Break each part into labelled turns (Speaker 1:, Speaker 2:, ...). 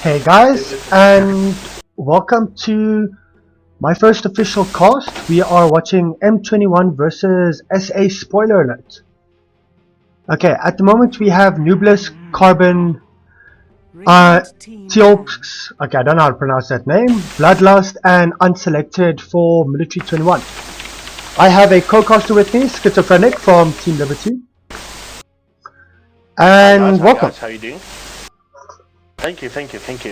Speaker 1: Hey guys, and welcome to my first official cast. We are watching M21 versus SA. Spoiler alert. Okay, at the moment we have Nublus, Carbon, Teops, okay, I don't know how to pronounce that name, Bloodlust, and Unselected for Military 21. I have a co-caster with me, Schizophrenic from Team Liberty. And welcome.
Speaker 2: Guys, how are you doing? Thank you.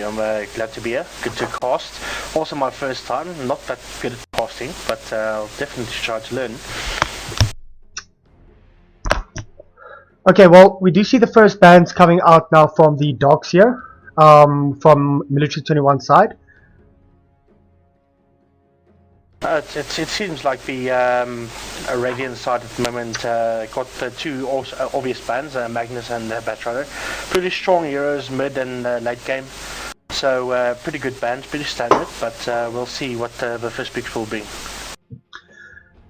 Speaker 2: I'm glad to be here. Good to cast. Also my first time. Not that good at casting, but I'll definitely try to learn.
Speaker 1: Okay, well, we do see the first bans coming out now from the dogs here, from Military 21 side.
Speaker 2: It seems like the Radiant side at the moment got the two obvious bans, Magnus and Batrider. Pretty strong heroes mid and late game, so pretty good bans, pretty standard, but we'll see what the first picks will be.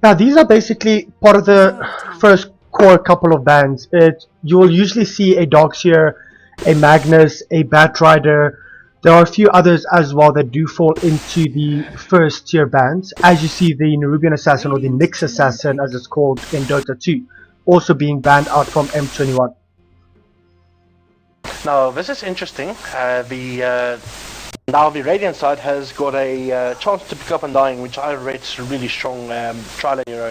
Speaker 1: Now these are basically part of the first core couple of bans. You will usually see a Dogseer, a Magnus, a Batrider. There are a few others as well that do fall into the first tier bans. As you see, the Nerubian Assassin, or the Nyx Assassin as it's called in Dota 2, also being banned out from M21.
Speaker 2: Now this is interesting. Now the Radiant side has got a chance to pick up Undying, which I rate a really strong trial hero.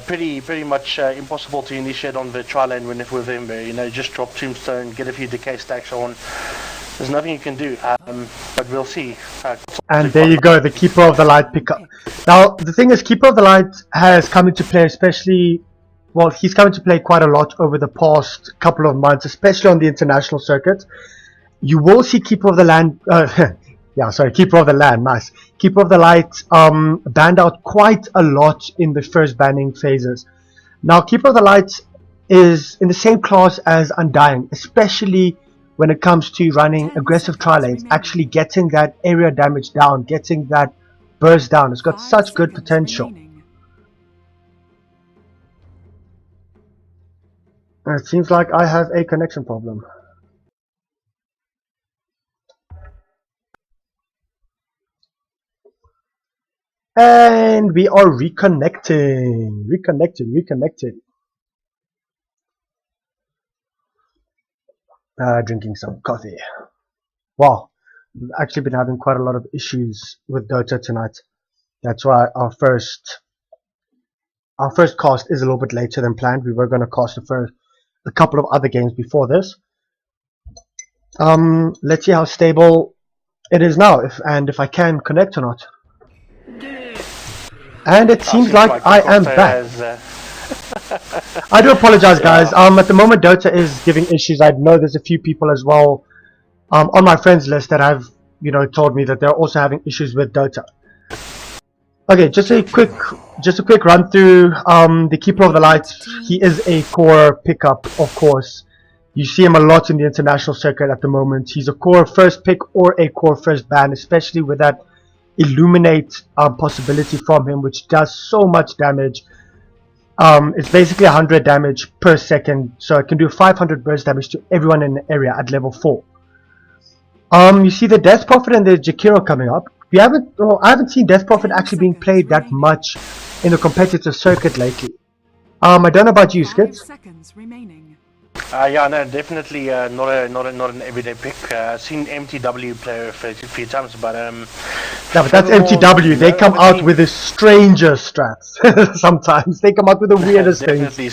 Speaker 2: Pretty much impossible to initiate on the trial lane with him. You know, just drop Tombstone, get a few decay stacks on. There's nothing you can do, but we'll see.
Speaker 1: And there you go, the Keeper of the Light pickup. Now, the thing is, Keeper of the Light has come into play, especially, well, he's come into play quite a lot over the past couple of months, especially on the international circuit. You will see Keeper of the Land, Keeper of the Land, nice. Keeper of the Light banned out quite a lot in the first banning phases. Now, Keeper of the Light is in the same class as Undying, especially when it comes to running aggressive trial lanes, actually getting that area damage down, getting that burst down. It's got such good potential. And it seems like I have a connection problem. And we are reconnecting. Reconnected. Drinking some coffee. Wow, we've actually been having quite a lot of issues with Dota tonight. That's why our first cast is a little bit later than planned. We were going to cast a couple of other games before this. Let's see how stable it is now, if I can connect or not. And it seems like I am back. I do apologize, guys. At the moment Dota is giving issues. I know there's a few people as well on my friends list that have, told me that they're also having issues with Dota. Okay, just a quick run through. The Keeper of the Light, he is a core pickup, of course. You see him a lot in the international circuit at the moment. He's a core first pick or a core first ban, especially with that Illuminate possibility from him, which does so much damage. It's basically 100 damage per second, so it can do 500 burst damage to everyone in the area at level 4. You see the Death Prophet and the Jakiro coming up. I haven't seen Death Prophet actually being played that much in the competitive circuit lately. I don't know about you, Skits.
Speaker 2: Yeah, no, definitely not an everyday pick. I've seen MTW play a few times, but
Speaker 1: yeah, but that's MTW. They come out with the strangest strats. Sometimes they come out with the weirdest things.
Speaker 2: Definitely,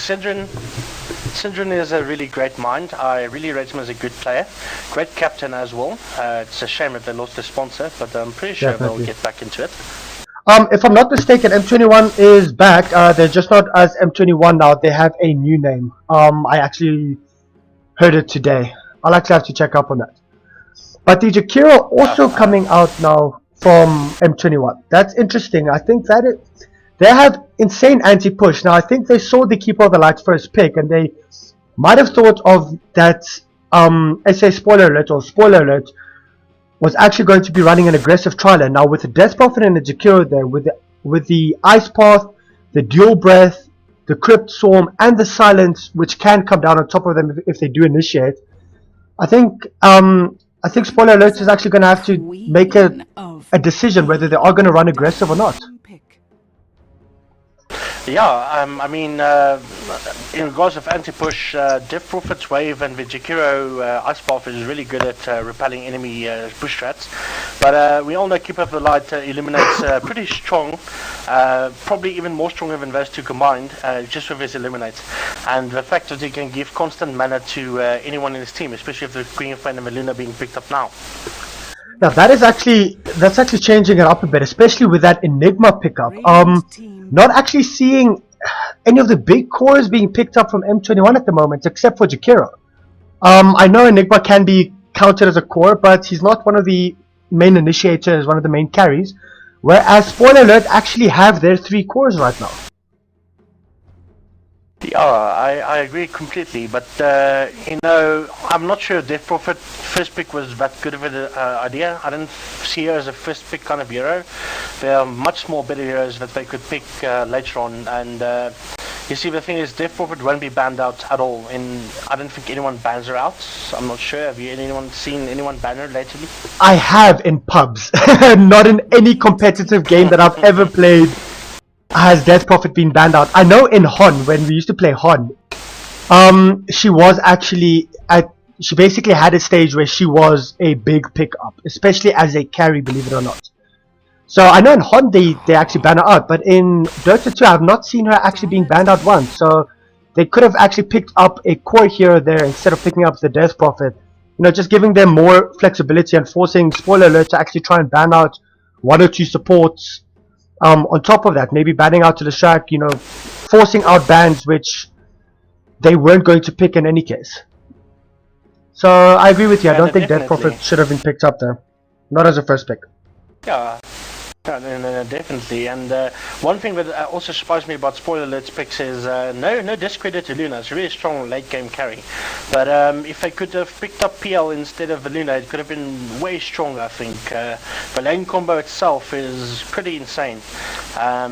Speaker 2: Syndron is a really great mind. I really rate him as a good player, great captain as well. It's a shame that they lost their sponsor, but I'm pretty sure they'll get back into it.
Speaker 1: If I'm not mistaken, M21 is back. They're just not as M21 now. They have a new name. I actually heard it today. I'll actually have to check up on that. But the Jakiro also coming out now from M21. That's interesting. I think that they have insane anti-push. Now I think they saw the Keeper of the Light first pick, and they might have thought of that SA spoiler alert was actually going to be running an aggressive trial. And now with the Death Prophet and the Jakiro there, with the Ice Path, the Dual Breath, the Crypt Swarm, and the Silence, which can come down on top of them if they do initiate, I think I think spoiler alert is actually going to have to make a decision whether they are going to run aggressive or not.
Speaker 2: Yeah, I mean, in regards of anti-push, Death Prophet's Wave and Vegekiro Ice Path is really good at repelling enemy push strats. But we all know Keeper of the Light eliminates pretty strong, probably even more stronger than those two combined, just with his eliminates. And the fact that he can give constant mana to anyone in his team, especially if the Queen of Pain and the Luna being picked up now.
Speaker 1: Now that's actually changing it up a bit, especially with that Enigma pickup. Not actually seeing any of the big cores being picked up from M21 at the moment, except for Jakiro. I know Enigma can be counted as a core, but he's not one of the main initiators, one of the main carries. Whereas Spoiler Alert actually have their 3 cores right now.
Speaker 2: Yeah, I agree completely, but you know, I'm not sure Death Prophet first pick was that good of an idea. I didn't see her as a first pick kind of hero. There are much more better heroes that they could pick later on, and you see, the thing is, Death Prophet won't be banned out at all. I don't think anyone bans her out. I'm not sure. Have you seen anyone ban her lately?
Speaker 1: I have in pubs, not in any competitive game that I've ever played. Has Death Prophet been banned out? I know in Hon, when we used to play Hon, she was actually she basically had a stage where she was a big pickup, especially as a carry, believe it or not. So I know in Hon they actually banned her out, but in Dota 2 I have not seen her actually being banned out once. So they could have actually picked up a core hero there instead of picking up the Death Prophet. You know, just giving them more flexibility and forcing Spoiler Alert to actually try and ban out 1 or 2 supports. On top of that, maybe banning out to the Shack, you know, forcing out bans which they weren't going to pick in any case. So I agree with you. I don't think Death Prophet should have been picked up there, not as a first pick.
Speaker 2: Yeah. No, definitely. And one thing that also surprised me about Spoiler Alert's picks is no discredit to Luna. It's a really strong late game carry. But if they could have picked up PL instead of the Luna, it could have been way stronger, I think. The lane combo itself is pretty insane. I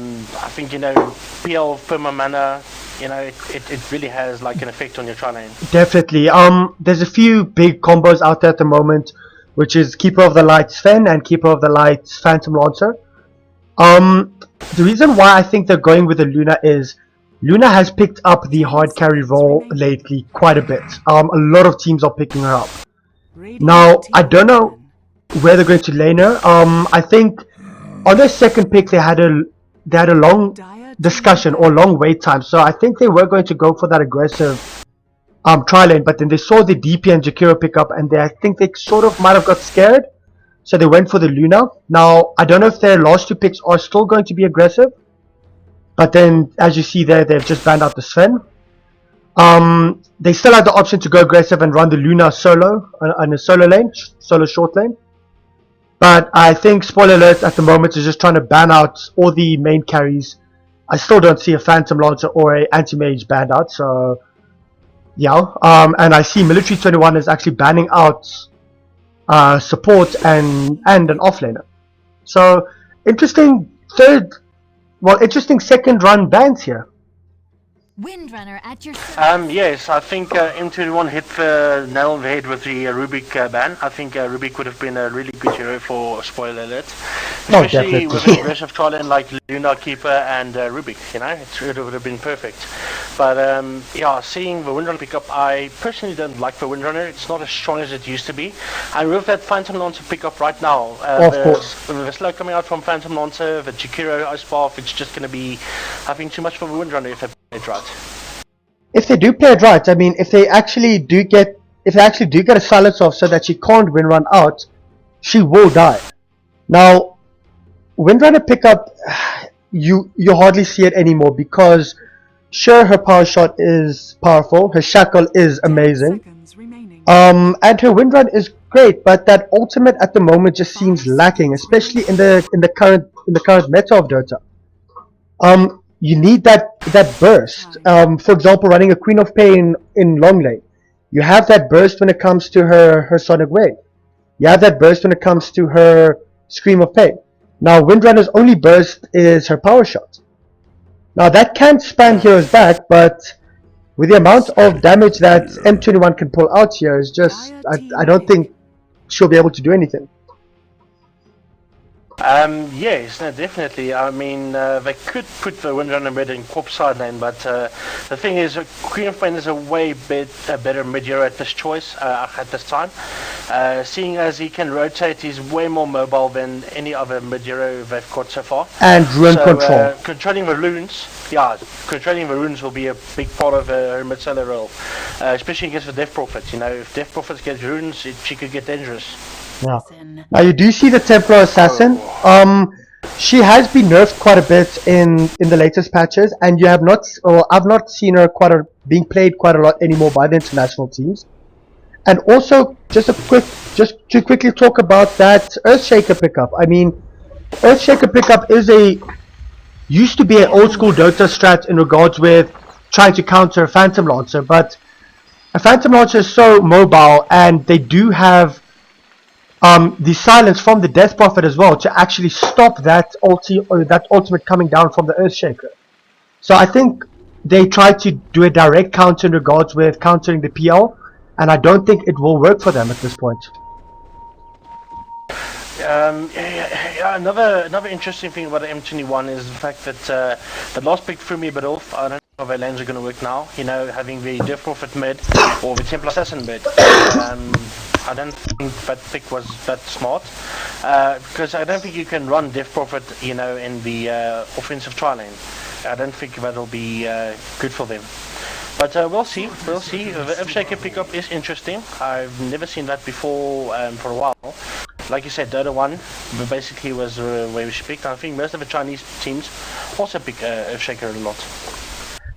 Speaker 2: think, you know, PL perma mana, you know, it really has like an effect on your tri lane.
Speaker 1: Definitely. There's a few big combos out there at the moment, which is Keeper of the Light Sven and Keeper of the Light Phantom Lancer. The reason why I think they're going with the Luna is Luna has picked up the hard carry role lately quite a bit. A lot of teams are picking her up. Now, I don't know where they're going to lane her. I think on their second pick they had a long discussion or long wait time. So I think they were going to go for that aggressive tri lane, but then they saw the DP and Jakiro pick up, and I think they sort of might have got scared, so they went for the Luna. Now I don't know if their last 2 picks are still going to be aggressive, but then as you see there, they've just banned out the Sven. They still had the option to go aggressive and run the Luna solo on a solo lane, solo short lane, but I think Spoiler Alert at the moment is just trying to ban out all the main carries. I still don't see a Phantom Lancer or a anti-mage banned out, so yeah, and I see Military 21 is actually banning out support and an offlaner. So interesting second run bans here.
Speaker 3: Windrunner at your
Speaker 2: yes, I think M21 hit the nail on the head with the Rubik ban. I think Rubik would have been a really good hero for Spoiler Alert, especially with an aggressive tri lane like Luna, Keeper and Rubik. You know, it would have been perfect. But yeah, seeing the Windrunner pick up, I personally don't like the Windrunner. It's not as strong as it used to be. And with that Phantom Lancer pick up right now,
Speaker 1: of course,
Speaker 2: the slow coming out from Phantom Lancer, the Jakiro Ice Path, it's just going to be, I think, too much for the Windrunner if they play it right.
Speaker 1: If they do play it right, I mean, if they actually do get a silence off so that she can't Windrun out, she will die. Now, Windrunner pickup, you hardly see it anymore because sure, her power shot is powerful, her shackle is amazing, and her Windrun is great, but that ultimate at the moment just seems lacking, especially in the current meta of Dota. You need that burst. For example, running a Queen of Pain in long lane, you have that burst when it comes to her Sonic Wave. You have that burst when it comes to her Scream of Pain. Now, Windrunner's only burst is her power shot. Now, that can span heroes back, but with the amount of damage that M21 can pull out here, is just I don't think she'll be able to do anything.
Speaker 2: Yes, no, definitely. I mean, they could put the Windrunner mid in Corp side lane, but the thing is, Queen of Pain is a way better mid-hero at this choice, at this time. Seeing as he can rotate, he's way more mobile than any other mid-hero they've got so far.
Speaker 1: And rune control.
Speaker 2: Controlling the runes, controlling the runes will be a big part of her mid-solo role, especially against the Death Prophet. You know, if Death Prophet gets runes, she could get dangerous.
Speaker 1: Yeah. Now you do see the Templar Assassin. She has been nerfed quite a bit in the latest patches, and you have not, or I've not seen her being played quite a lot anymore by the international teams. And also, just to quickly talk about that Earthshaker pickup. I mean, Earthshaker pickup used to be an old school Dota strat in regards with trying to counter a Phantom Lancer, but a Phantom Lancer is so mobile, and they do have the silence from the Death Prophet as well to actually stop that ultimate coming down from the Earthshaker. So I think they tried to do a direct counter in regards with countering the PL, and I don't think it will work for them at this point.
Speaker 2: Another interesting thing about the M21 is the fact that the last pick threw me a bit off. I don't know how their lanes are going to work now. You know, having the Death Prophet mid or the Templar Assassin mid. I don't think that pick was that smart, because I don't think you can run Death Prophet, you know, in the offensive tri lane. I don't think that'll be good for them. But we'll see. We'll see. The Earthshaker pickup is interesting. I've never seen that before for a while. Like you said, Dota 1 basically was where she picked. I think most of the Chinese teams also pick Earthshaker a lot.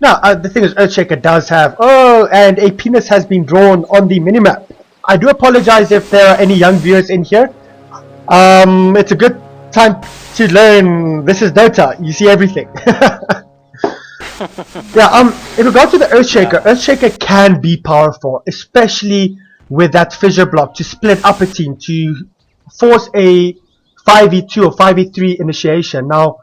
Speaker 1: Now, the thing is, Earthshaker does have... Oh, and a penis has been drawn on the minimap. I do apologize if there are any young viewers in here. It's a good time to learn. This is Dota. You see everything. Yeah. In regard to the Earthshaker, Earthshaker can be powerful, especially with that fissure block to split up a team to force a 5v2 or 5v3 initiation. Now,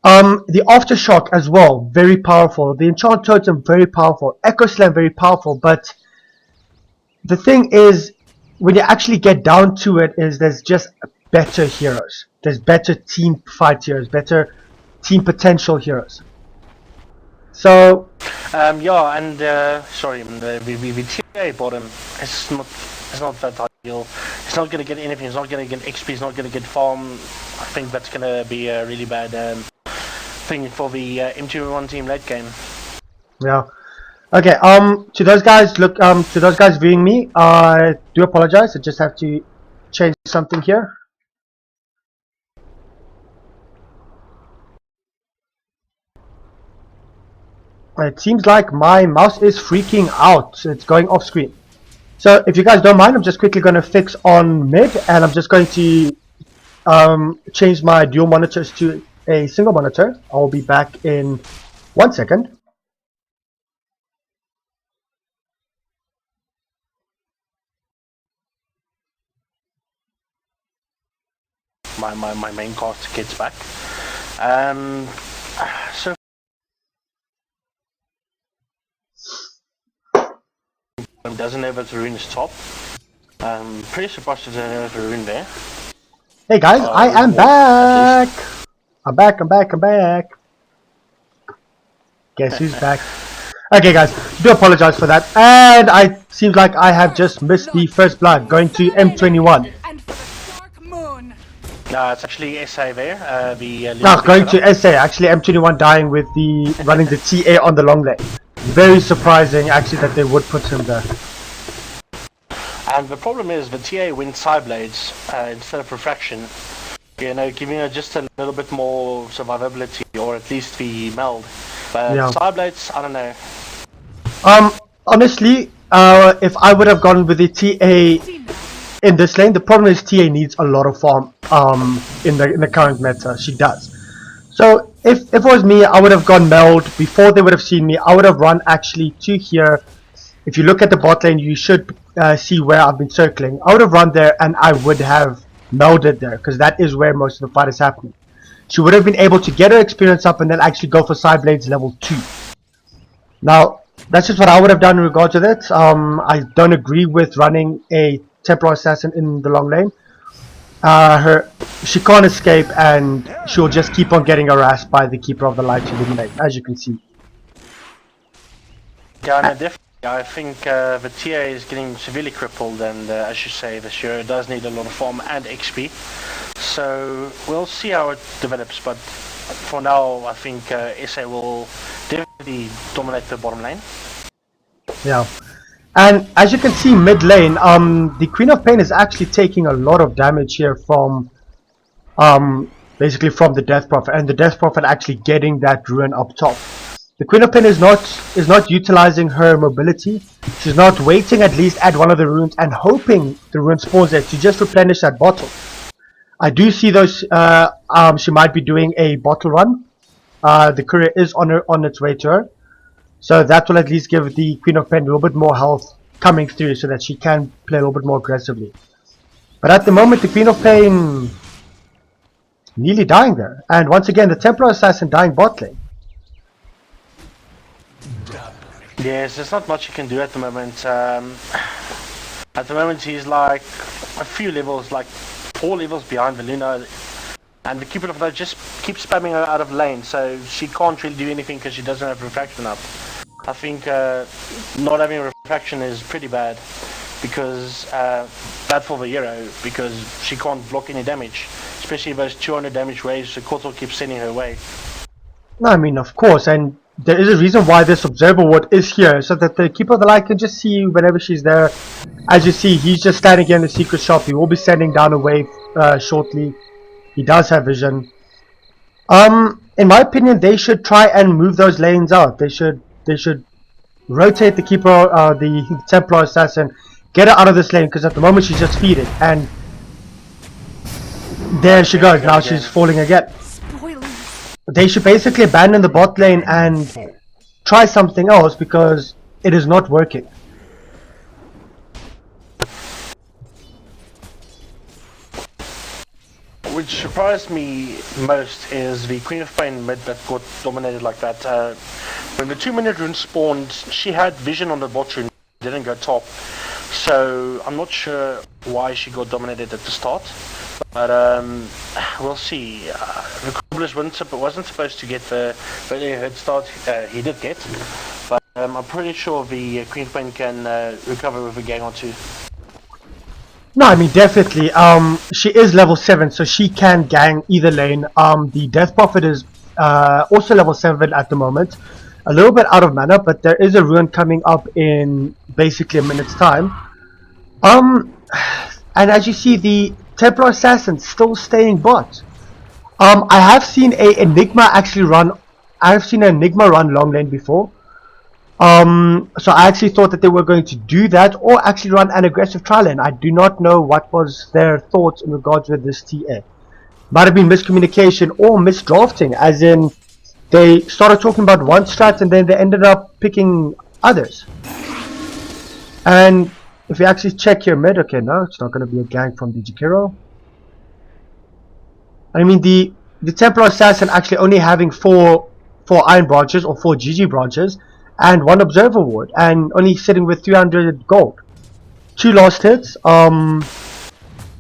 Speaker 1: the Aftershock as well, very powerful. The Enchant Totem, very powerful. Echo Slam, very powerful. But the thing is, when you actually get down to it, is there's just better heroes. There's better team fight heroes, better team potential heroes. So
Speaker 2: yeah, and sorry, the TA bottom is not that ideal. It's not going to get anything. It's not going to get XP. It's not going to get farm. I think that's going to be a really bad thing for the M21 team late game.
Speaker 1: Yeah. Okay. To those guys, to those guys viewing me, I do apologize. I just have to change something here. It seems like my mouse is freaking out. It's going off screen. So if you guys don't mind, I'm just quickly going to fix on mid, and I'm just going to change my dual monitors to a single monitor. I'll be back in 1 second.
Speaker 2: My main cast gets back. So doesn't have its runes top. Pretty surprised it doesn't have a rune there.
Speaker 1: Hey guys, I am back! I'm back. Guess who's back? Okay guys, do apologize for that. And I seems like I have just missed the first blood, going to M21.
Speaker 2: No, it's actually SA there.
Speaker 1: No, going to SA. Actually, M21 dying with the running the TA on the long lane. Very surprising, actually, that they would put him there.
Speaker 2: And the problem is the TA wins Psyblades instead of Refraction. You know, giving her just a little bit more survivability, or at least the meld. But yeah. Psyblades, I don't know.
Speaker 1: Honestly, if I would have gone with the TA in this lane, the problem is TA needs a lot of farm in the current meta. She does. So if it was me, I would have gone meld before they would have seen me. I would have run actually to here. If you look at the bot lane, you should see where I've been circling. I would have run there and I would have melded there, because that is where most of the fight is happening. She would have been able to get her experience up and then actually go for Psyblades level 2. Now, that's just what I would have done in regard to that. I don't agree with running a Templar Assassin in the long lane, she can't escape, and she'll just keep on getting harassed by the Keeper of the Light to eliminate, as you can see.
Speaker 2: Yeah, no, definitely. I think the TA is getting severely crippled, and as you say, this hero does need a lot of farm and XP. So we'll see how it develops, but for now, I think SA will definitely dominate the bottom lane.
Speaker 1: Yeah. And as you can see mid lane, the Queen of Pain is actually taking a lot of damage here from basically from the Death Prophet, and the Death Prophet actually getting that ruin up top. The Queen of Pain is not utilizing her mobility. She's not waiting at least at one of the runes and hoping the rune spawns there to just replenish that bottle. I do see those she might be doing a bottle run. The courier is on its way to her. So that will at least give the Queen of Pain a little bit more health coming through so that she can play a little bit more aggressively. But at the moment, the Queen of Pain nearly dying there. And once again, the Templar Assassin dying bot lane.
Speaker 2: Yes, there's not much you can do at the moment. At the moment, he's like a few levels, like 4 levels behind the Luna. And the Keeper of the Light just keeps spamming her out of lane, so she can't really do anything because she doesn't have refraction up. I think not having refraction is pretty bad, because bad for the hero, because she can't block any damage, especially those 200 damage waves the Kotal keeps sending her way.
Speaker 1: No, I mean, of course, and there is a reason why this observer ward is here, so that the Keeper of the Light can just see whenever she's there. As you see, he's just standing here in the secret shop. He will be sending down a wave shortly. He does have vision. In my opinion, they should try and move those lanes out. They should rotate the Keeper, the Templar Assassin, get her out of this lane, because at the moment she's just feeding, and there she goes. Now she's falling again. They should basically abandon the bot lane and try something else, because it is not working.
Speaker 2: Which surprised me most is the Queen of Pain mid that got dominated like that. When the 2-minute rune spawned, she had vision on the bot rune, didn't go top. So I'm not sure why she got dominated at the start. But we'll see. The Cobblers wasn't supposed to get the early head start. He did get. But I'm pretty sure the Queen of Pain can recover with a gang or two.
Speaker 1: No, I mean, definitely. She is level 7, so she can gang either lane. The Death Prophet is also level 7 at the moment. A little bit out of mana, but there is a ruin coming up in basically a minute's time. And as you see, the Templar Assassin still staying bot. I have seen a Enigma actually run. I have seen an Enigma run long lane before. So I actually thought that they were going to do that, or actually run an aggressive trial lane. I do not know what was their thoughts in regards with this TA. Might have been miscommunication or misdrafting, as in they started talking about one strat and then they ended up picking others. And if you actually check here mid, okay, no, it's not going to be a gang from DGKiro. I mean, the Templar Assassin actually only having 4 iron branches or 4 GG branches and 1 observer ward, and only sitting with 300 gold. 2 lost hits.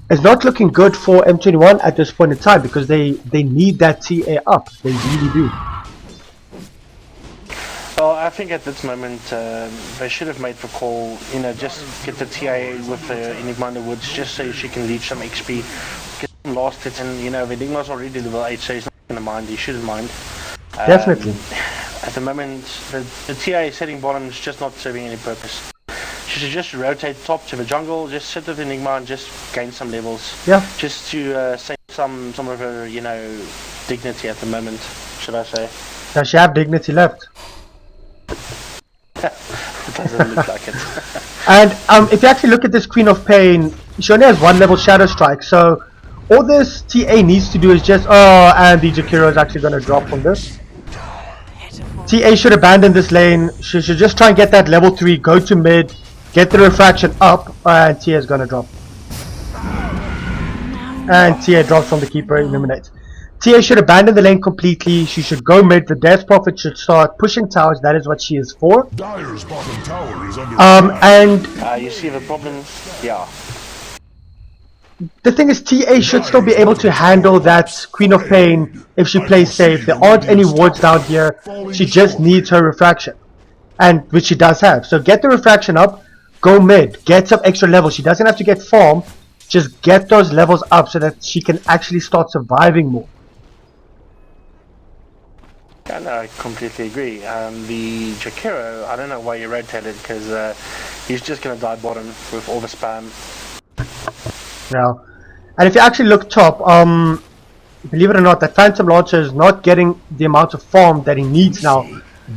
Speaker 1: It's not looking good for M21 at this point in time, because they need that TA up. They really do.
Speaker 2: Well, I think at this moment they should have made the call, you know, just get the TA with Enigma in the woods, just so she can leech some XP, get some last hits, and you know, the Enigma's already level 8, so he's not going to mind, he shouldn't mind.
Speaker 1: Definitely.
Speaker 2: At the moment, the TA setting bottom is just not serving any purpose. She should just rotate top to the jungle, just sit with Enigma and just gain some levels. Yeah. Just to save some of her, you know, dignity at the moment, should I say.
Speaker 1: Does she have dignity left?
Speaker 2: It doesn't look like it.
Speaker 1: And if you actually look at this Queen of Pain, she only has 1 level Shadow Strike, so all this TA needs to do is just, and the Jakiro is actually going to drop from this. TA should abandon this lane. She should just try and get that level 3, go to mid, get the refraction up, and TA is going to drop. And TA drops from the Keeper, eliminates. TA should abandon the lane completely. She should go mid. The Death Prophet should start pushing towers. That is what she is for.
Speaker 4: Dyer's bottom tower is under
Speaker 1: and
Speaker 2: you see the problem? Yeah.
Speaker 1: the thing is, TA should still be able to handle that Queen of Pain if she plays safe. There aren't any wards down here. She just needs her refraction, and which she does have. So get the refraction up, go mid, get some extra levels. She doesn't have to get farm, just get those levels up so that she can actually start surviving more.
Speaker 2: Yeah, no, I completely agree. The Jakiro, I don't know why you rotated, because he's just going to die bottom with all the spam.
Speaker 1: Yeah, and if you actually look top, believe it or not, that Phantom Launcher is not getting the amount of farm that he needs now,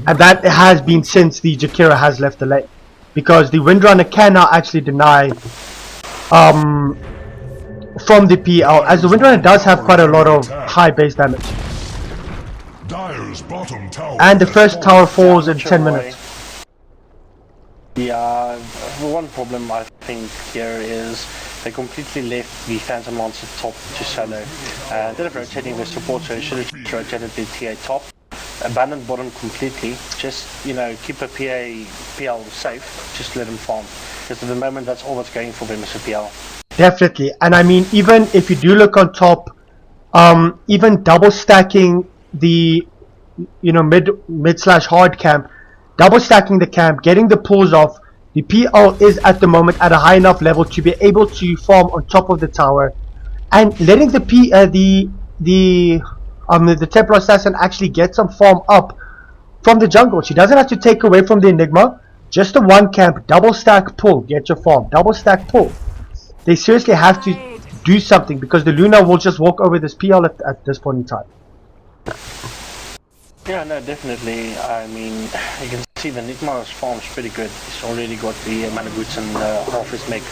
Speaker 1: and that has been since the Jakiro has left the lane, because the Windrunner can now actually deny from the PL, as the Windrunner does have quite a lot of high base damage. And the first tower falls in 10 minutes.
Speaker 2: Yeah, the one problem I think here is they completely left the Phantom Lancer top to solo. Instead of rotating the support, so they should have rotated the TA top. Abandoned bottom completely. Just, you know, keep a PL safe. Just let him farm. Because at the moment, that's all that's going for them is a PL.
Speaker 1: Definitely. And I mean, even if you do look on top, even double stacking the, you know, mid slash hard camp, double stacking the camp, getting the pulls off, the PL is at the moment at a high enough level to be able to farm on top of the tower, and letting the Templar Assassin actually get some farm up from the jungle. She doesn't have to take away from the Enigma, just a one camp, double stack pull, get your farm, double stack pull. They seriously have to do something, because the Luna will just walk over this PL at this point in time.
Speaker 2: Yeah, no, definitely. I mean, you can see the Enigma's farm's pretty good. He's already got the mana boots and half his mech.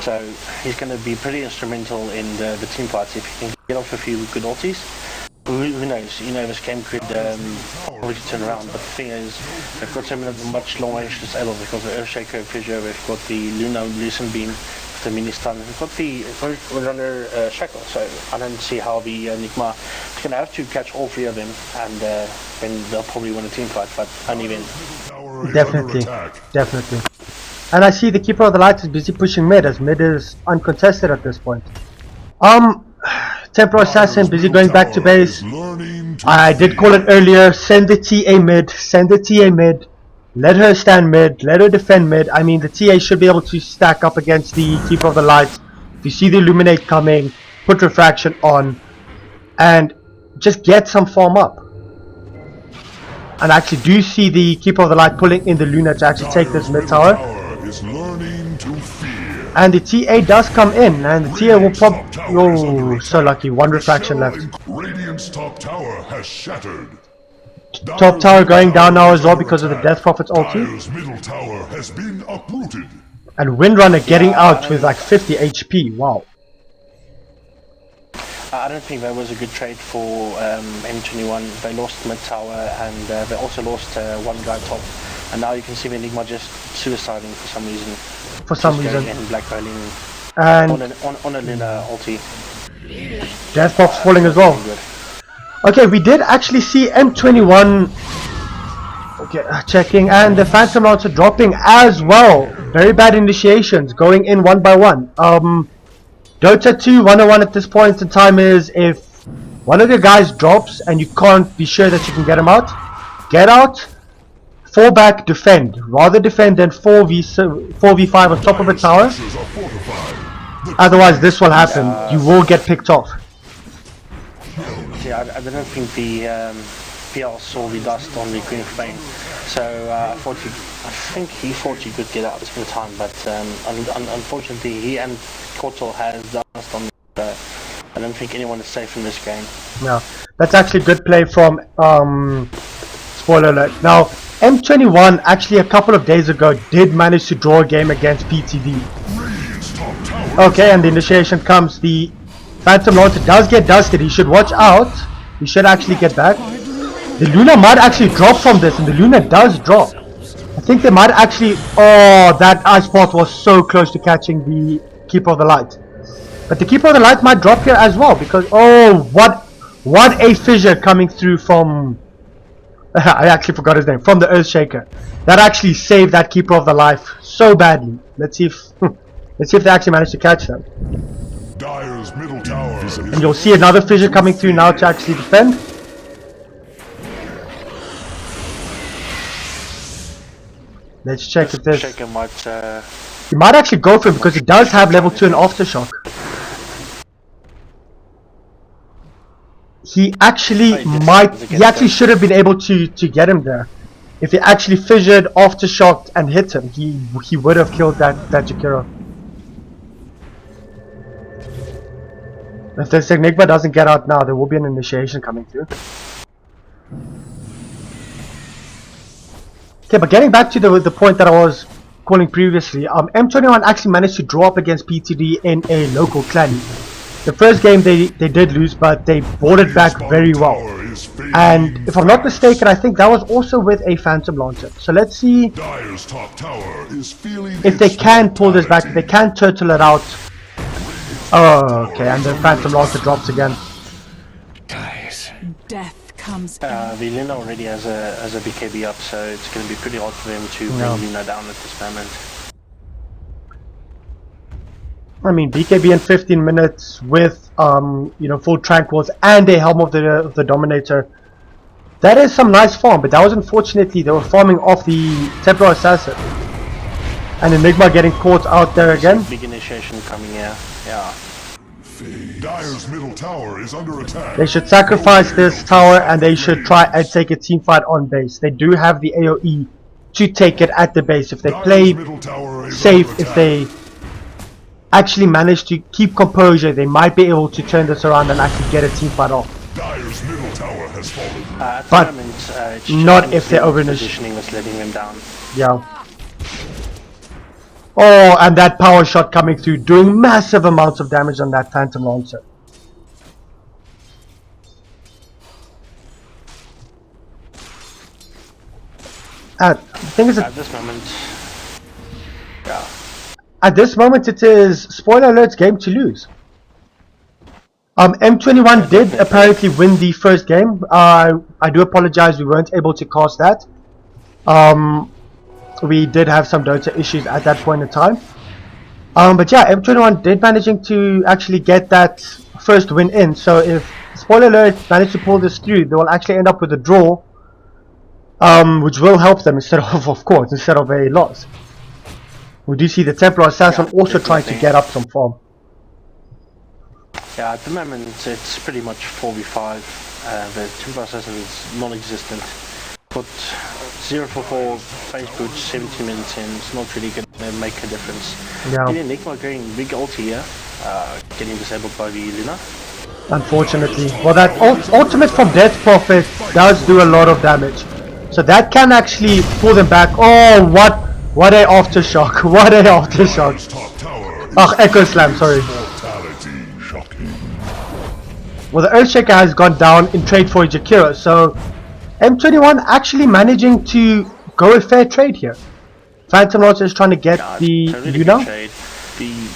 Speaker 2: So he's going to be pretty instrumental in the team fights if he can get off a few good ultis. Who knows? You know, this game could probably turn around. But the thing is, they've got some of the much long range disabled because of Earthshaker, Fissure, we've got the Luna Lucent Beam, the mini stun, we've got the Runner Shackle. So I don't see how the Enigma is going to have to catch all three of them, and then they'll probably win a team fight, but only then.
Speaker 1: Definitely. And I see the Keeper of the Light is busy pushing mid, as mid is uncontested at this point. Templar Assassin busy going back to base. I did call it earlier, send the TA mid, let her stand mid, let her defend mid. I mean, the TA should be able to stack up against the Keeper of the Light. If you see the Illuminate coming, put Refraction on, and just get some farm up. And I actually do see the Keeper of the Light pulling in the Luna to actually take this mid tower. And the TA does come in, and the TA will pop. Oh, so lucky. One refraction left.
Speaker 4: Radiant's top tower has shattered.
Speaker 1: Top tower going down now as well because of the Death Prophet's ulti.
Speaker 4: Middle tower has been uprooted.
Speaker 1: And Windrunner getting out with like 50 HP. Wow.
Speaker 2: I don't think that was a good trade for M21. They lost mid tower, and they also lost one guy top. And now you can see the Enigma just suiciding for some reason. And blackballing
Speaker 1: and
Speaker 2: on a Luna ulti.
Speaker 1: Death Prop's falling as well. Okay, we did actually see M21 checking, and the Phantom Lancer dropping as well. Very bad initiations, going in one by one. Dota 2 101 at this point in time is, if one of your guys drops and you can't be sure that you can get him out, get out, fall back, defend. Rather defend than 4v5 on top of a tower. Otherwise this will happen. You will get picked off.
Speaker 2: Yeah, I don't think the PL saw the dust on the Queen of Pain, so I think he thought he could get out at the time, but unfortunately he and Kotal has dust on the, I don't think anyone is safe in this game.
Speaker 1: No, that's actually good play from spoiler alert. Now M21 actually a couple of days ago did manage to draw a game against PTV. Okay, and the initiation comes. The Phantom Lancer does get dusted. He should watch out. He should actually get back. The Luna might actually drop from this, and the Luna does drop. I think they might actually... Oh, that Ice Path was so close to catching the Keeper of the Light. But the Keeper of the Light might drop here as well, because... Oh, what a fissure coming through from... I actually forgot his name. From the Earthshaker. That actually saved that Keeper of the Life so badly. Let's see if... Let's see if they actually manage to catch them.
Speaker 4: Dire's middle tower is
Speaker 1: And you'll see another fissure coming through now to actually defend. Let's check if there's...
Speaker 2: Shaker might,
Speaker 1: You might actually go for it because it does have level 2 and aftershock. He actually he actually should have been able to get him there. If he actually fissured, aftershocked and hit him, he would have killed that Jakiro. If this Enigma doesn't get out now, there will be an initiation coming through. Okay, but getting back to the point that I was calling previously, M21 actually managed to draw up against PTD in a local clan. The first game they did lose, but they brought it back very well. And if I'm not mistaken, I think that was also with a Phantom Launcher. So let's see
Speaker 4: Dire's top tower is feeling
Speaker 1: if they can pull this back, if they can turtle it out. Oh, okay, and the Phantom Launcher drops again.
Speaker 5: Death comes.
Speaker 2: Luna already has a BKB up, so it's going to be pretty hard for them to bring Luna down at this moment.
Speaker 1: I mean, BKB in 15 minutes with you know, full tranquils and a Helm of the Dominator. That is some nice farm, but that was unfortunately they were farming off the Templar Assassin. And Enigma getting caught out there again.
Speaker 2: Big initiation coming here. Yeah.
Speaker 4: Dire's middle tower is under attack.
Speaker 1: They should sacrifice this tower and they should try and take a team fight on base. They do have the AoE to take it at the base. If they play safe, if they actually manage to keep composure, they might be able to turn this around and actually get a team fight off.
Speaker 4: Dire's middle tower has fallen.
Speaker 1: But not if they're over
Speaker 2: positioning was letting them down.
Speaker 1: Yeah. Oh, and that power shot coming through, doing massive amounts of damage on that Phantom Launcher. The thing is,
Speaker 2: at this moment, yeah.
Speaker 1: At this moment, it is, spoiler alerts, game to lose. M21 did apparently win the first game. I do apologize, we weren't able to cast that. We did have some Dota issues at that point in time. But yeah, M21 did managing to actually get that first win in. So if, spoiler alert, manage to pull this through, they will actually end up with a draw. Which will help them instead of course, instead of a loss. We do see the Templar Assassin also trying to get up some farm.
Speaker 2: Yeah, at the moment it's pretty much 4v5. The Templar Assassin is non-existent. Put 0 for 4 phase boots 17 minutes in, it's not really going to make a difference.
Speaker 1: Yeah.
Speaker 2: Enigma going big ulti here, getting disabled by the Luna.
Speaker 1: Unfortunately. Well, that ultimate from Death Prophet does do a lot of damage. So that can actually pull them back. Oh, what a aftershock. What a aftershock. Oh, Echo Slam, sorry. Well, the Earthshaker has gone down in trade for Jakiro, so M21 actually managing to go a fair trade here. Phantom Launcher is trying to get the Luna.
Speaker 2: The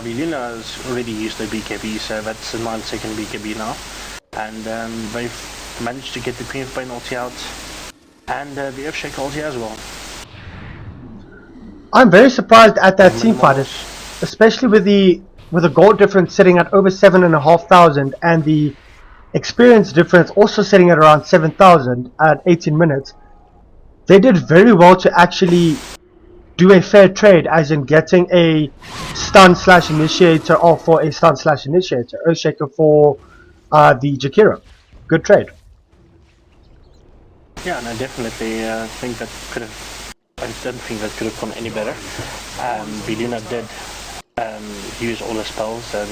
Speaker 2: Luna has already used their BKB, so that's a 9-second BKB now. And they've managed to get the Queen of Pain ulti out, and the Earthshaker ulti as well.
Speaker 1: I'm very surprised at that team fight, especially with the gold difference sitting at over 7,500 and the experience difference also sitting at around 7,000 at 18 minutes. They did very well to actually do a fair trade, as in getting a stun/initiator or for a stun/initiator, Earthshaker for the Jakiro. Good trade.
Speaker 2: Yeah, and I definitely think that could have. I don't think that could have gone any better. Luna did use all her spells and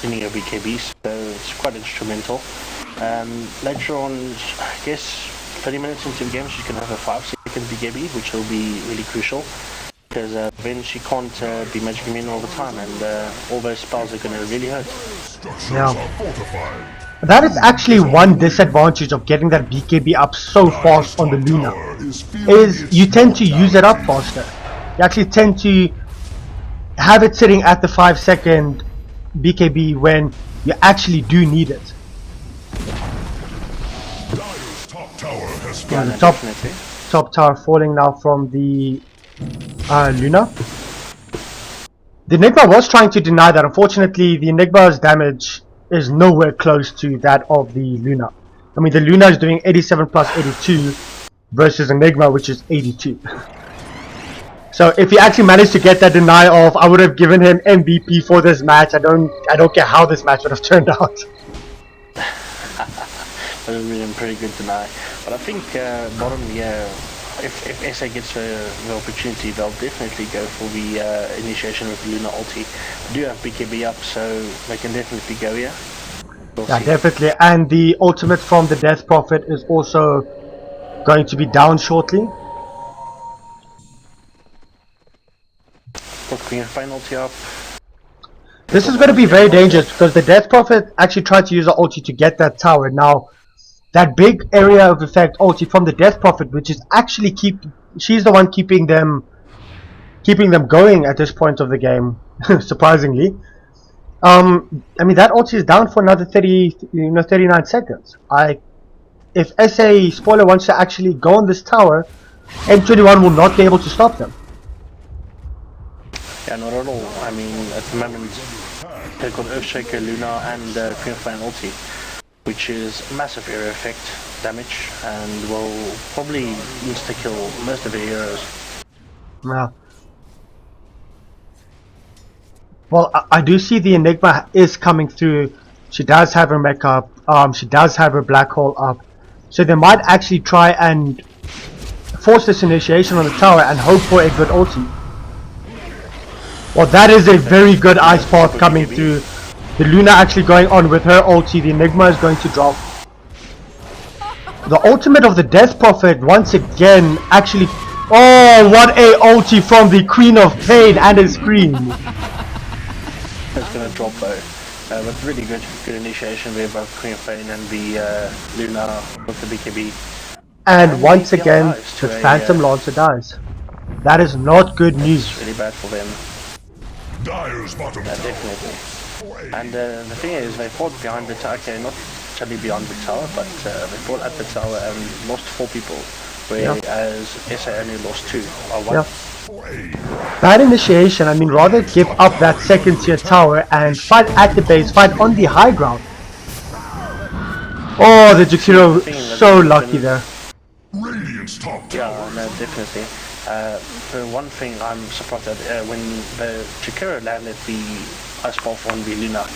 Speaker 2: any of BKBs, so it's quite instrumental. Later on, I guess 30 minutes into the game, she's going to have a 5-second BKB, which will be really crucial, because then she can't be magic immune all the time, and all those spells are going to really hurt.
Speaker 1: Yeah. That is actually one disadvantage of getting that BKB up so fast on the Luna, is you tend to use it up faster. You actually tend to have it sitting at the 5-second BKB when you actually do need it. Yeah, the top tower falling now from the Luna. The Enigma was trying to deny that. Unfortunately, the Enigma's damage is nowhere close to that of the Luna. I mean, the Luna is doing 87 plus 82 versus Enigma, which is 82. So if he actually managed to get that deny off, I would have given him MVP for this match. I don't care how this match would have turned out.
Speaker 2: That would have been a pretty good deny. But I think bottom, yeah, if SA gets the opportunity, they'll definitely go for the initiation with Luna ulti. I do have BKB up, so they can definitely go here.
Speaker 1: Yeah, definitely. And the ultimate from the Death Prophet is also going to be down shortly.
Speaker 2: Got Queen of Pain ulti up.
Speaker 1: This is going to be very dangerous because the Death Prophet actually tried to use the ulti to get that tower. Now, that big area of effect ulti from the Death Prophet, which is actually she's the one keeping them going at this point of the game, surprisingly. I mean, that ulti is down for another 39 seconds. If SA Spoiler wants to actually go on this tower, M21 will not be able to stop them.
Speaker 2: Yeah, not at all. I mean, at the moment, they've got Earthshaker, Luna, and Queen of Pain ulti, which is massive area effect damage, and will probably insta-kill most of the heroes.
Speaker 1: Yeah. Well, I do see the Enigma is coming through. She does have her mech up. She does have her black hole up. So they might actually try and force this initiation on the tower and hope for a good ulti. Well, that is a very good ice path coming through. The Luna actually going on with her ulti. The Enigma is going to drop. The ultimate of the Death Prophet once again actually... Oh, what a ulti from the Queen of Pain and a scream.
Speaker 2: It's going to drop though. But really good initiation there by Queen of Pain and the Luna with the BKB.
Speaker 1: And once again, the Phantom Lancer dies. That is not good news.
Speaker 2: It's really bad for them.
Speaker 4: Dire's bottom tower.
Speaker 2: Definitely. And the thing is, they fought behind the tower. Okay, not actually behind the tower, but they fought at the tower and lost 4 people. Whereas SA only lost 2 or 1.
Speaker 1: Yeah. Bad initiation. I mean, rather give up that second tier tower and fight at the base, fight on the high ground. Oh, the Jakiro so lucky there.
Speaker 4: Radiant's top tower.
Speaker 2: Yeah, no, definitely. The one thing I'm surprised at, when the Jakiro landed the ice path on the Luna,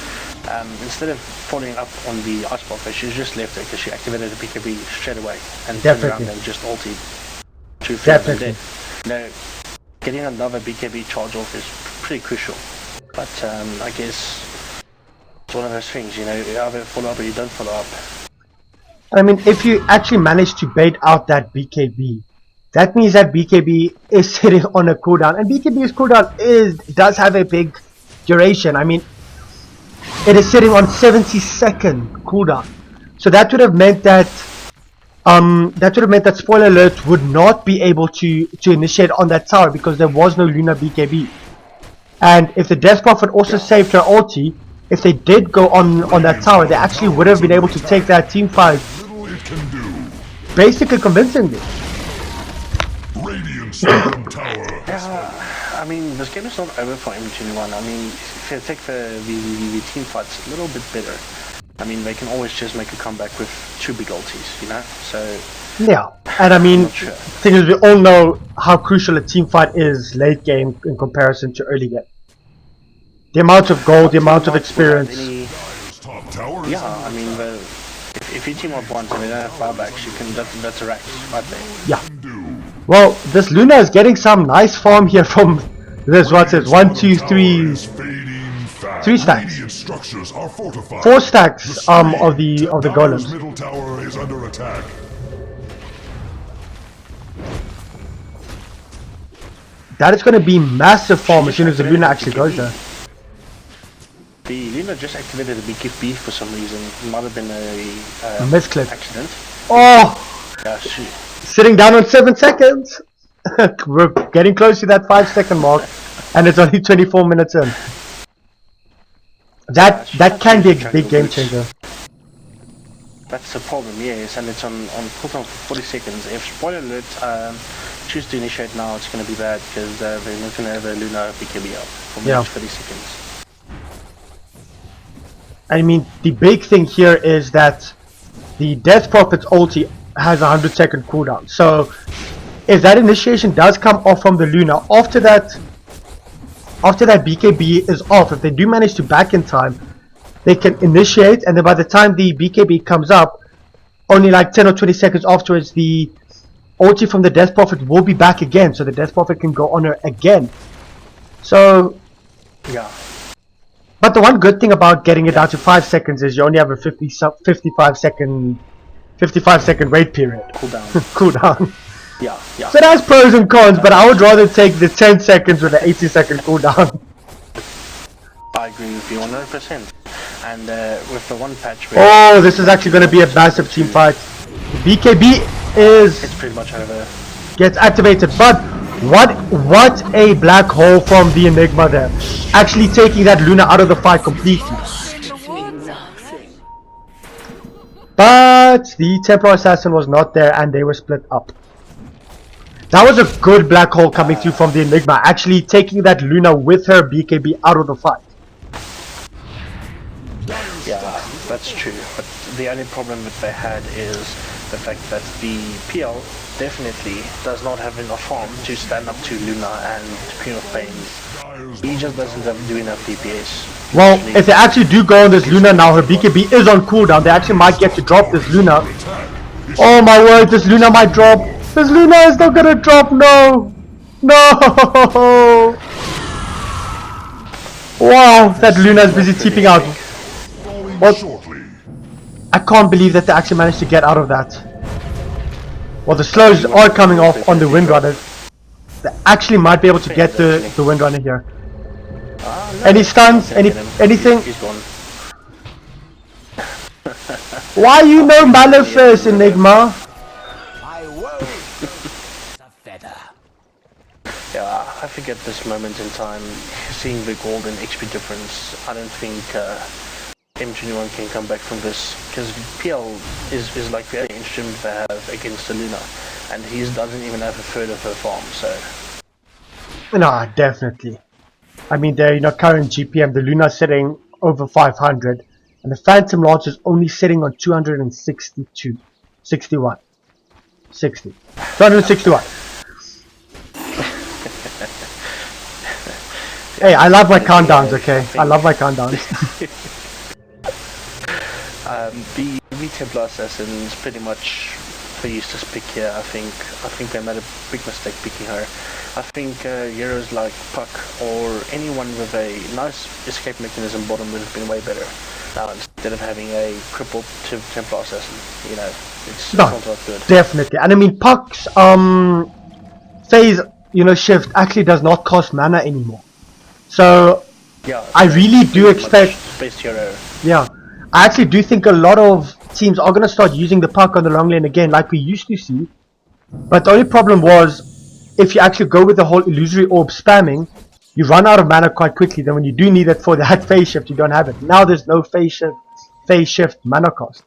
Speaker 2: instead of following up on the ice path, she just left it because she activated the BKB straight away and turned around and just ulted. Definitely. No, getting another BKB charge off is pretty crucial. But I guess it's one of those things, you know, you either follow up or you don't follow up.
Speaker 1: I mean, if you actually manage to bait out that BKB, that means that BKB is sitting on a cooldown, and BKB's cooldown does have a big duration. I mean, it is sitting on 70-second cooldown, so that would have meant that Spoiler Alert would not be able to initiate on that tower because there was no Luna BKB. And if the Death Prophet also saved her ulti, if they did go on that tower, they actually would have been able to take that team fight basically convincingly.
Speaker 2: I mean, this game is not over for M21. I mean, if they take the team fights a little bit better, I mean, they can always just make a comeback with 2 big ultis, you know? So
Speaker 1: yeah, and I mean, thing is, we all know how crucial a team fight is late game in comparison to early game. The amount of gold, the amount of experience.
Speaker 2: Yeah, I mean, if you team up once and they don't have buybacks, you can that's a rack right there.
Speaker 1: Yeah. Well, this Luna is getting some nice farm here from this. What is 1, 2, 3 stacks. 4 stacks of the golems.
Speaker 4: Middle tower is under attack.
Speaker 1: That is going to be massive farm as soon as the Luna actually goes there.
Speaker 2: The Luna just activated the BKB for some reason. It might have been a
Speaker 1: misclick
Speaker 2: accident.
Speaker 1: Oh!
Speaker 2: Yeah,
Speaker 1: sitting down on 7 seconds. We're getting close to that 5-second mark, and it's only 24 minutes in. That can be a big game changer.
Speaker 2: That's the problem, yes, and it's on cooldown for 40 seconds. If Spoiler Alert choose to initiate now, it's going to be bad because they're not going to have a Luna BKB up for
Speaker 1: Yeah.
Speaker 2: 30 seconds.
Speaker 1: I mean, the big thing here is that the Death Prophet's ulti has a 100-second cooldown. So, if that initiation does come off from the Luna, after that BKB is off, if they do manage to back in time, they can initiate, and then by the time the BKB comes up, only like 10 or 20 seconds afterwards, the ulti from the Death Prophet will be back again, so the Death Prophet can go on her again. So,
Speaker 2: yeah.
Speaker 1: But the one good thing about getting it down to 5 seconds is you only have a 55 second wait period. Cooldown.
Speaker 2: Yeah.
Speaker 1: So that's pros and cons, but I would rather take the 10 seconds with the 80-second cooldown.
Speaker 2: I agree with you 100%. And with the one patch
Speaker 1: oh, this is actually going to be a massive team fight. BKB
Speaker 2: it's pretty much over.
Speaker 1: Gets activated, but what a black hole from the Enigma there. Actually taking that Luna out of the fight completely. But the Templar Assassin was not there and they were split up. That was a good black hole coming through from the Enigma, actually taking that Luna with her BKB out of the fight.
Speaker 2: Yeah, that's true, but the only problem that they had is the fact that the PL definitely does not have enough farm to stand up to Luna and Queen of Pain. He just doesn't do enough DPS.
Speaker 1: Well, if they actually do go on this Luna now, her BKB is on cooldown, they actually might get to drop this Luna. Oh my word, this Luna might drop. This Luna is not gonna drop, no! No! Wow, that Luna is busy TPing out. What? I can't believe that they actually managed to get out of that. Well, the slows are coming off on the Windrunner. They actually might be able to get the Windrunner here.
Speaker 2: No,
Speaker 1: any stuns? Anything?
Speaker 2: He's gone.
Speaker 1: Why you no Malefist, Enigma?
Speaker 2: Yeah, I think at this moment in time, seeing the golden HP difference, I don't think M21 can come back from this, because PL is like the only instrument they have against the Luna, and he doesn't even have a third of her farm, so...
Speaker 1: Nah, definitely. I mean, they're current GPM, the Luna's sitting over 500, and the Phantom Launch is only sitting on 262. 61. 60. 261. Hey, I love my countdowns, okay? I love my countdowns.
Speaker 2: the Templar Assassins pretty much the useless pick here. I think they made a big mistake picking her. I think heroes like Puck or anyone with a nice escape mechanism bottom would have been way better. Now instead of having a crippled Templar Assassin, it's not that good.
Speaker 1: Definitely, and I mean Puck's phase shift actually does not cost mana anymore. So
Speaker 2: yeah,
Speaker 1: I really do expect.
Speaker 2: Best hero.
Speaker 1: Yeah, I actually do think a lot of teams are going to start using the Puck on the long lane again, like we used to see. But the only problem was, if you actually go with the whole illusory orb spamming, you run out of mana quite quickly. Then when you do need it for that phase shift, you don't have it. Now there's no phase shift mana cost.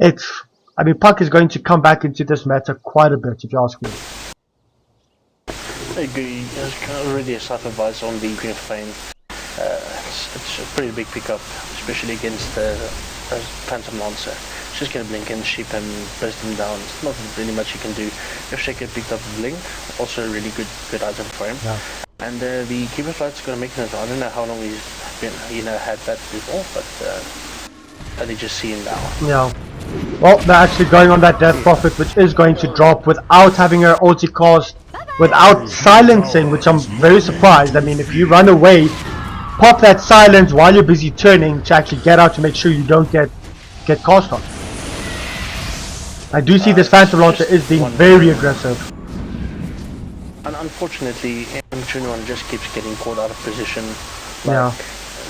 Speaker 1: I mean, Puck is going to come back into this meta quite a bit, if you ask me.
Speaker 2: I agree. There's already a slight advice on the Queen of Pain. It's a pretty big pickup, especially against the Phantom Lancer. She's going to blink and sheep and burst him down. It's not really much you can do. If Shaker picked up Blink, also a really good item for him. Yeah. And the Keeper Flight's going to make it. I don't know how long he's been, had that before, but I did just see him now.
Speaker 1: Yeah. Well, they're actually going on that Death Prophet, which is going to drop without having her ulti cast, without silencing, which I'm very surprised. I mean, if you run away, pop that silence while you're busy turning to actually get out to make sure you don't get cast on. I do see this Phantom Launcher is being very aggressive.
Speaker 2: And unfortunately, M21 just keeps getting caught out of position.
Speaker 1: Yeah.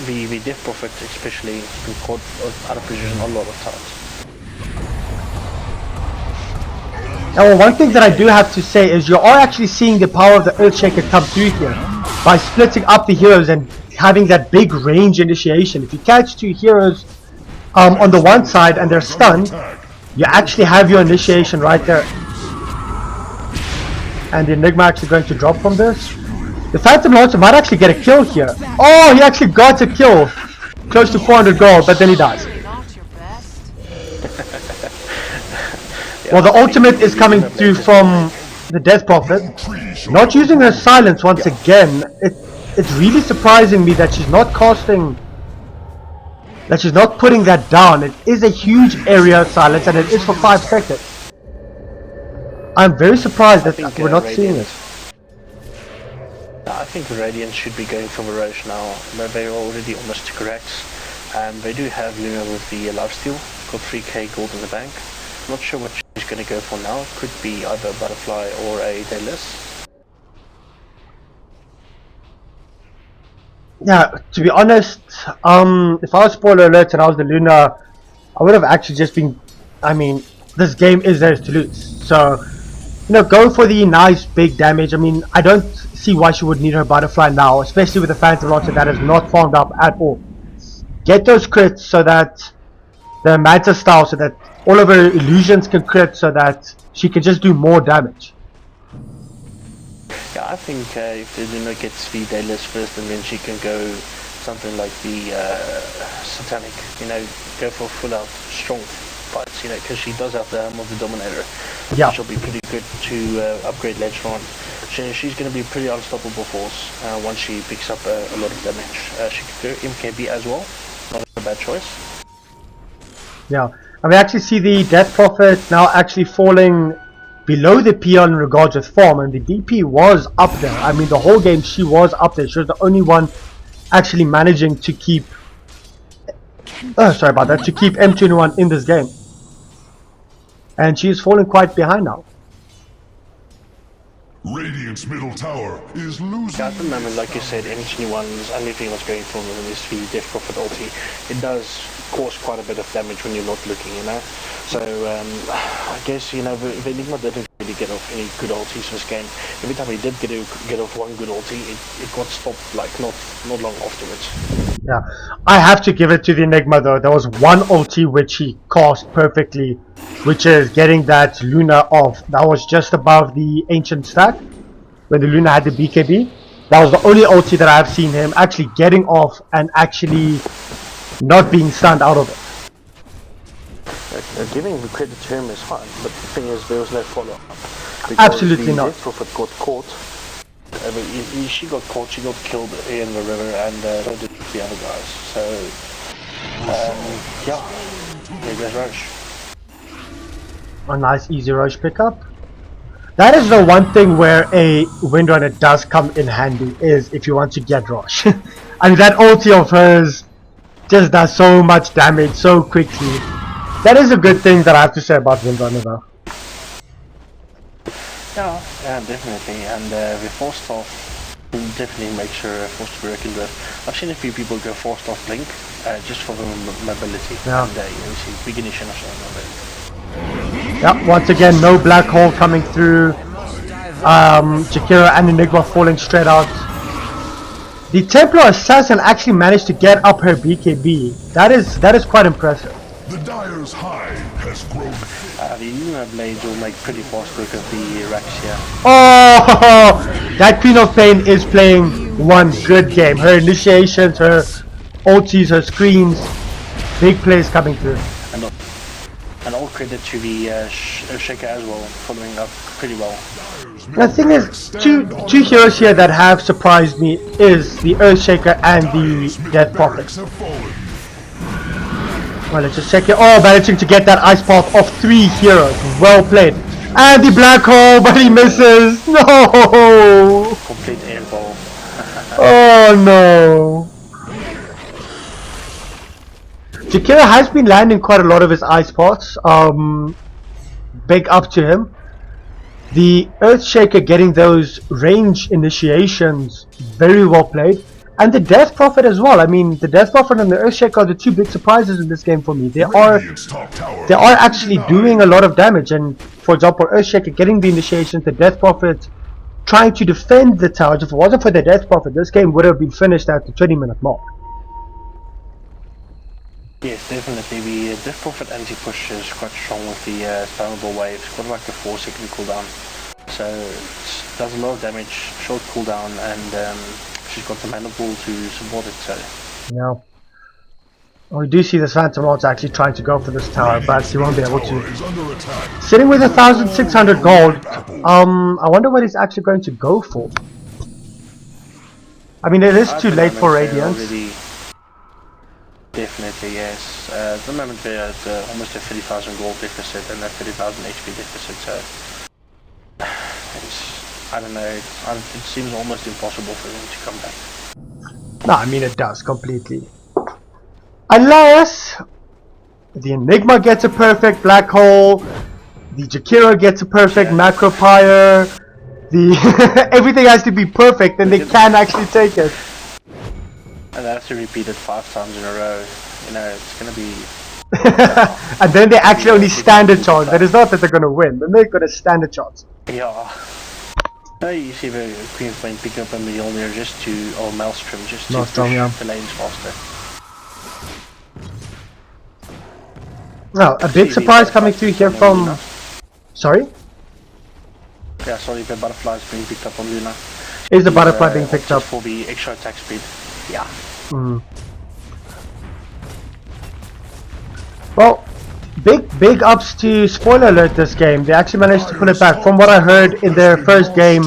Speaker 2: The Death Prophet especially has been caught out of position a lot of times.
Speaker 1: Now, well, one thing that I do have to say is you are actually seeing the power of the Earthshaker come through here by splitting up the heroes and having that big range initiation. If you catch two heroes on the one side and they're stunned, you actually have your initiation right there. and the Enigma actually going to drop from this. The Phantom Lancer might actually get a kill here. Oh, he actually got a kill. Close to 400 gold, but then he dies. Well, the ultimate is coming through from the Death Prophet. Not using her silence once again. It's really surprising me that she's not casting, that she's not putting that down. It is a huge area silence, and it is for 5 seconds. I'm very surprised that we're not seeing it.
Speaker 2: I think the Radiant should be going for Mirage now. They're already almost correct. They do have Luna with the lifesteal. Got 3k gold in the bank. Not sure what she's going to go for now. Could be either a Butterfly or a Dayless.
Speaker 1: Yeah, to be honest, if I was spoiler alert and I was the Luna, I would have actually just been, I mean, this game is theirs to lose. So, you know, go for the nice big damage. I mean, I don't see why she would need her Butterfly now, especially with the Phantom Lancer that is not farmed up at all. Get those crits so that the Manta style, so that all of her illusions can crit, so that she can just do more damage.
Speaker 2: Yeah, I think if the Luna gets the Dayless first, and then she can go something like the Satanic, you know, go for full out strong fights, you know, because she does have the Helm of the Dominator.
Speaker 1: Yeah.
Speaker 2: Which will be pretty good to upgrade later on. She's going to be a pretty unstoppable force once she picks up a lot of damage. She could go MKB as well, not a bad choice.
Speaker 1: Yeah, and we actually see the Death Prophet now actually falling below the peon in regards with form, and the DP was up there. I mean, the whole game she was up there. She was the only one actually managing to keep sorry about that, to keep M21 in this game, and she is falling quite behind now.
Speaker 4: Radiant's middle tower is losing.
Speaker 2: Yeah, at the moment, like you said, M21's only thing that's going for them is the Death Prophet ulti. It does cause quite a bit of damage when you're not looking, you know. So I guess, you know, the Enigma didn't really get off any good ultis this game. Every time he did get off one good ulti, it got stopped like not long afterwards.
Speaker 1: Yeah, I have to give it to the Enigma though. There was one ulti which he cast perfectly, which is getting that Luna off. That was just above the ancient stack when the Luna had the BKB. That was the only ulti that I have seen him actually getting off and actually not being stunned out of it.
Speaker 2: Giving the credit to him is fine, but the thing is, there was no follow-up.
Speaker 1: Absolutely not.
Speaker 2: Death Prophet got caught. I mean, she got caught, she got killed in the river, and so did the other guys. So, yeah, there goes Roche.
Speaker 1: A nice easy Roche pickup. That is the one thing where a Windrunner does come in handy, is if you want to get Roche. I mean, that ulti of hers just does so much damage so quickly. That is a good thing that I have to say about Windrunner though.
Speaker 2: Yeah, definitely, and the 4-star definitely makes her forced to be reckoned with. I've seen a few people go 4-star Blink just for the mobility,
Speaker 1: yeah.
Speaker 2: And you see Beginition or something.
Speaker 1: Yeah, once again, no black hole coming through. Jakira and Enigma falling straight out. The Templar Assassin actually managed to get up her BKB. That is quite impressive.
Speaker 4: The Dyer's hide has grown.
Speaker 2: The Luna Blades will make pretty fast work of the racks here.
Speaker 1: Oh, that Queen of Pain is playing one good game. Her initiations, her ultis, her screens, big plays coming through.
Speaker 2: And all credit to the Shaker as well, following up pretty well.
Speaker 1: The thing is, two heroes here that have surprised me is the Earthshaker and the Death Prophet. Well, let's just check it. Oh, managing to get that ice path off 3 heroes. Well played. And the black hole, but he misses. No!
Speaker 2: Complete airball.
Speaker 1: Oh no! Jakira has been landing quite a lot of his ice paths. Big up to him. The Earthshaker getting those range initiations, very well played. And the Death Prophet as well. I mean, the Death Prophet and the Earthshaker are the 2 big surprises in this game for me. They are actually doing a lot of damage. And for example, Earthshaker getting the initiations, the Death Prophet trying to defend the towers. If it wasn't for the Death Prophet, this game would have been finished at the 20-minute mark.
Speaker 2: Yes, definitely. The Death Prophet anti-push is quite strong with the spammable waves. Got like a 4-second cooldown. so it does a lot of damage, short cooldown, and she's got the mana pool to support it. So
Speaker 1: yeah. Well, we do see this Phantom Lord's actually trying to go for this tower, but he won't be able to. Sitting with 1,600 gold, I wonder what he's actually going to go for. I mean, it is too late for Radiance.
Speaker 2: Definitely, yes. At the moment we're at almost a 30,000 gold deficit and a 30,000 HP deficit, so I don't know, it seems almost impossible for them to come back.
Speaker 1: No, I mean it does, completely. Unless the Enigma gets a perfect black hole, the Jakiro gets a perfect macro pyre, the everything has to be perfect and they can actually take it.
Speaker 2: And they have to repeat it 5 times in a row, you know, it's gonna be...
Speaker 1: and then they actually only stand a chance. That is not that they're gonna win, then they're gonna stand a chance.
Speaker 2: Yeah. Now you see the Queen of Pain picking up a Mjolnir just to, or Maelstrom, just to push the lanes faster.
Speaker 1: Now, a big surprise coming through here from... Sorry?
Speaker 2: Yeah, sorry, the butterfly is being picked up on Luna.
Speaker 1: Is the butterfly being picked up?
Speaker 2: For the extra attack speed. Yeah.
Speaker 1: Well, big ups to Spoiler Alert this game. They actually managed to pull it back. From what I heard in their first game,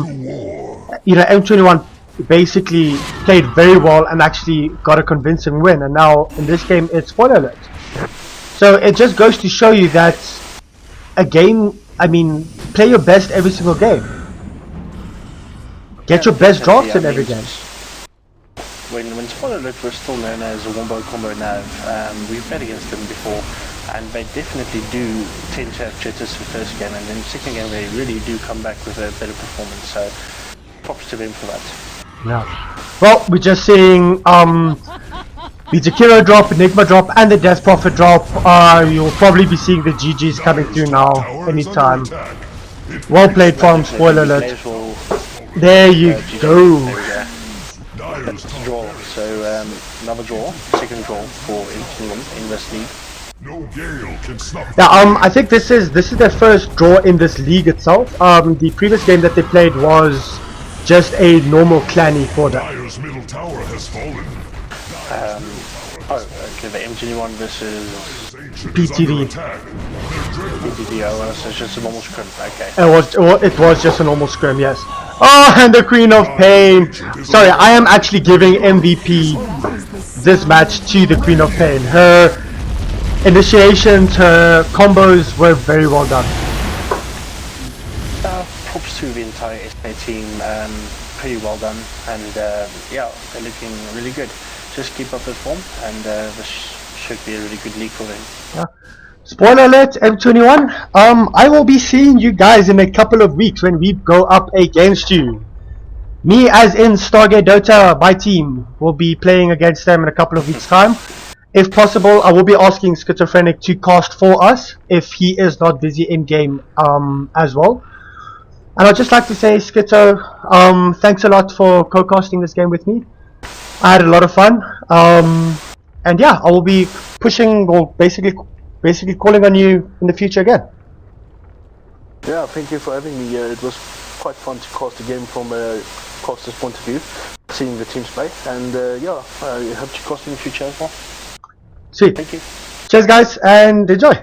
Speaker 1: you know, M21 basically played very well and actually got a convincing win. And now in this game, it's Spoiler Alert. So it just goes to show you that a game, I mean, play your best every single game. Get your best drops in every game.
Speaker 2: When Spoiler Alert was still known as a Wombo Combo Nav, we've played against them before, and they definitely do tend to have jitters for first game, and then second game they really do come back with a better performance, so props to them for that.
Speaker 1: Yeah. Well, we're just seeing the Jakiro drop, Enigma drop, and the Death Prophet drop. You'll probably be seeing the GGs coming through now, anytime. Well played from Spoiler Alert. There you go.
Speaker 2: That's a draw, so another draw, second draw for M21 in this league.
Speaker 1: Yeah, I think this is their first draw in this league itself. The previous game that they played was just a normal clanny for them.
Speaker 2: Okay, the M21 versus
Speaker 1: PTD.
Speaker 2: PTD, so it's just a normal scrim, okay.
Speaker 1: It was just a normal scrim, yes. Oh, and the Queen of Pain. Sorry, I am actually giving MVP this match to the Queen of Pain. Her initiations, her combos were very well done.
Speaker 2: Props to the entire SA team, pretty well done, and yeah, they're looking really good. Just keep up this form, and this should be a really good league for them.
Speaker 1: Yeah. Spoiler alert, M21. I will be seeing you guys in a couple of weeks when we go up against you. Me, as in Stargate Dota, my team, will be playing against them in a couple of weeks' time. If possible, I will be asking Schizophrenic to cast for us if he is not busy in game as well. And I'd just like to say, Schizo, thanks a lot for co-casting this game with me. I had a lot of fun. And yeah, I will be pushing, or basically calling on you in the future again.
Speaker 2: Yeah, thank you for having me. It was quite fun to cast the game from a caster's point of view, seeing the teams play, and yeah, I hope to cast in the future as well.
Speaker 1: Sweet.
Speaker 2: Thank you.
Speaker 1: Cheers guys, and enjoy.